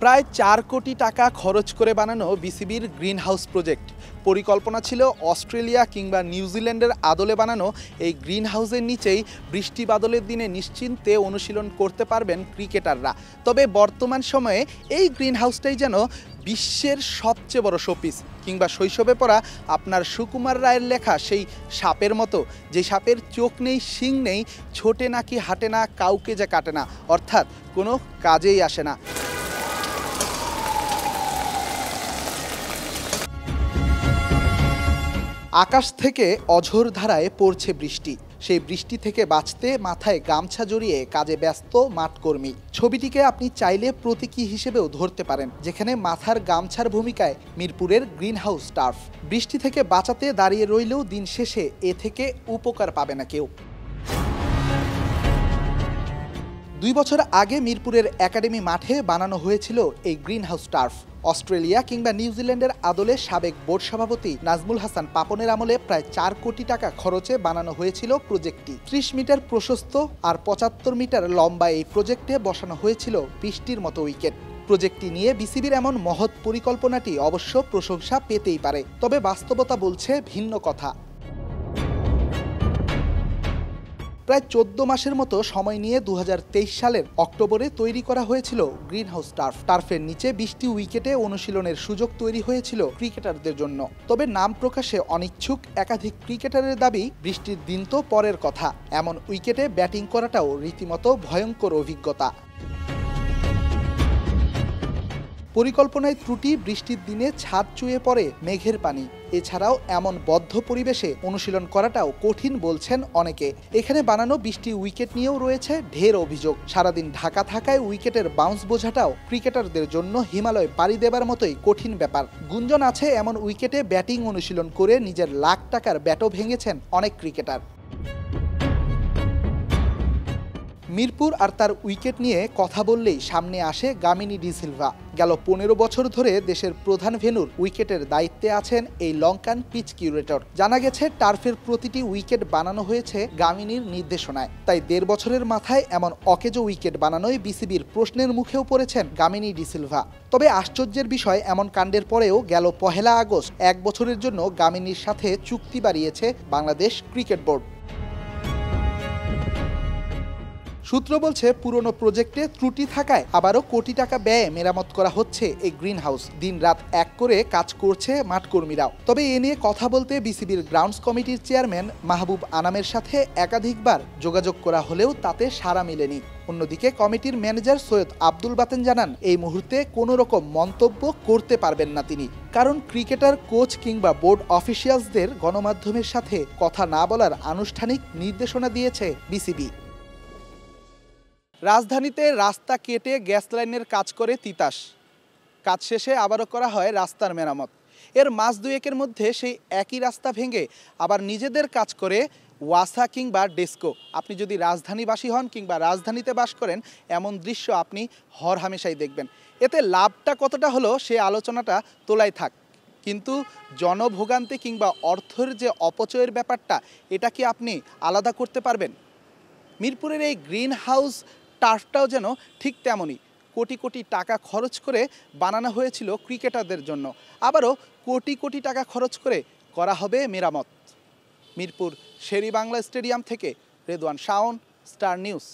প্রায় ৪ কোটি টাকা খরচ করে বানানো বিসিবির গ্রিন হাউস প্রজেক্ট। পরিকল্পনা ছিল অস্ট্রেলিয়া কিংবা নিউজিল্যান্ডের আদলে বানানো এই গ্রিন হাউসের নিচেই বৃষ্টি বাদলের দিনে নিশ্চিন্তে অনুশীলন করতে পারবেন ক্রিকেটাররা। তবে বর্তমান সময়ে এই গ্রিন হাউসটাই যেন বিশ্বের সবচেয়ে বড় শোপিস, কিংবা শৈশবে পড়া আপনার সুকুমার রায়ের লেখা সেই সাপের মতো, যে সাপের চোখ নেই, শিং নেই, ছোটে নাকি হাঁটে না, কাউকে যে কাটে না, অর্থাৎ কোনো কাজেই আসে না। আকাশ থেকে অঝোর ধারায় পড়ছে বৃষ্টি। সেই বৃষ্টি থেকে বাঁচতে মাথায় গামছা জড়িয়ে কাজে ব্যস্ত মাঠকর্মী। ছবিটিকে আপনি চাইলে প্রতীকী হিসেবেও ধরতে পারেন, যেখানে মাথার গামছার ভূমিকায় মিরপুরের গ্রিন হাউস টার্ফ। বৃষ্টি থেকে বাঁচাতে দাঁড়িয়ে রইলেও দিন শেষে এ থেকে উপকার পাবে না কেউ। ২ বছর আগে মিরপুরের একাডেমি মাঠে বানানো হয়েছিল এই গ্রিন হাউস টার্ফ। অস্ট্রেলিয়া কিংবা নিউজিল্যান্ডের আদলে সাবেক বোর্ড সভাপতি নাজমুল হাসান পাপনের আমলে প্রায় ৪ কোটি টাকা খরচে বানানো হয়েছিল প্রজেক্টটি। ৩০ মিটার প্রশস্ত আর ৭৫ মিটার লম্বা এই প্রজেক্টে বসানো হয়েছিল ২০টির মতো উইকেট। প্রজেক্টটি নিয়ে বিসিবির এমন মহৎ পরিকল্পনাটি অবশ্য প্রশংসা পেতেই পারে, তবে বাস্তবতা বলছে ভিন্ন কথা। প্রায় ১৪ মাসের মতো সময় নিয়ে ২০২৩ সালের অক্টোবরে তৈরি করা হয়েছিল গ্রিন হাউস টার্ফ। টার্ফের নিচে ২০টি উইকেটে অনুশীলনের সুযোগ তৈরি হয়েছিল ক্রিকেটারদের জন্য। তবে নাম প্রকাশে অনিচ্ছুক একাধিক ক্রিকেটারের দাবি, বৃষ্টির দিন তো পরের কথা, এমন উইকেটে ব্যাটিং করাটাও রীতিমতো ভয়ঙ্কর অভিজ্ঞতা। পরিকল্পনায় ত্রুটি, বৃষ্টির দিনে ছাদ চুয়ে পড়ে মেঘের পানি, এছাড়াও এমন বদ্ধ পরিবেশে অনুশীলন করাটাও কঠিন বলছেন অনেকে। এখানে বানানো ২০টি উইকেট নিয়েও রয়েছে ঢের অভিযোগ। সারাদিন ঢাকা থাকায় উইকেটের বাউন্স বোঝাটাও ক্রিকেটারদের জন্য হিমালয় পাড়ি দেবার মতোই কঠিন ব্যাপার। গুঞ্জন আছে এমন উইকেটে ব্যাটিং অনুশীলন করে নিজের লাখ টাকার ব্যাটও ভেঙেছেন অনেক ক্রিকেটার। মিরপুর আর তার উইকেট নিয়ে কথা বললেই সামনে আসে গামিনী ডি সিলভা। গেল ১৫ বছর ধরে দেশের প্রধান ভেন্যুর উইকেটের দায়িত্বে আছেন এই লঙ্কান পিচ কিউরেটর। জানা গেছে টার্ফের প্রতিটি উইকেট বানানো হয়েছে গামিনীর নির্দেশনায়। তাই ১.৫ বছরের মাথায় এমন অকেজো উইকেট বানানোয় বিসিবির প্রশ্নের মুখেও পড়েছেন গামিনী ডি সিলভা। তবে আশ্চর্যের বিষয়, এমন কাণ্ডের পরেও গেল ১ আগস্ট ১ বছরের জন্য গামিনীর সাথে চুক্তি বাড়িয়েছে বাংলাদেশ ক্রিকেট বোর্ড। সূত্র বলছে, পুরনো প্রজেক্টে ত্রুটি থাকায় আবারও কোটি টাকা ব্যয়ে মেরামত করা হচ্ছে এই গ্রিন হাউস। দিন রাত এক করে কাজ করছে মাঠকর্মীরাও। তবে এ নিয়ে কথা বলতে বিসিবির গ্রাউন্ডস কমিটির চেয়ারম্যান মাহবুব আনামের সাথে একাধিকবার যোগাযোগ করা হলেও তাতে সাড়া মেলেনি। অন্যদিকে কমিটির ম্যানেজার সৈয়দ আব্দুল বাতেন জানান, এই মুহূর্তে কোনো রকম মন্তব্য করতে পারবেন না তিনি, কারণ ক্রিকেটার, কোচ কিংবা বোর্ড অফিসিয়ালসদের গণমাধ্যমের সাথে কথা না বলার আনুষ্ঠানিক নির্দেশনা দিয়েছে বিসিবি। রাজধানীতে রাস্তা কেটে গ্যাস লাইনের কাজ করে তিতাস। কাজ শেষে আবারও করা হয় রাস্তার মেরামত। এর মাস দুয়েকের মধ্যে সেই একই রাস্তা ভেঙে আবার নিজেদের কাজ করে ওয়াসা কিংবা ডেস্কো। আপনি যদি রাজধানীবাসী হন কিংবা রাজধানীতে বাস করেন, এমন দৃশ্য আপনি হরহামেশাই দেখবেন। এতে লাভটা কতটা হলো সে আলোচনাটা তোলাই থাক, কিন্তু জনভোগান্তি কিংবা অর্থের যে অপচয়ের ব্যাপারটা, এটা কি আপনি আলাদা করতে পারবেন? মিরপুরের এই গ্রিন হাউস টার্ফটাও যেন ঠিক তেমনই। কোটি কোটি টাকা খরচ করে বানানো হয়েছিল ক্রিকেটারদের জন্য, আবারও কোটি কোটি টাকা খরচ করে করা হবে মেরামত। মিরপুর শেরি বাংলা স্টেডিয়াম থেকে রেদওয়ান শাওন, স্টার নিউজ।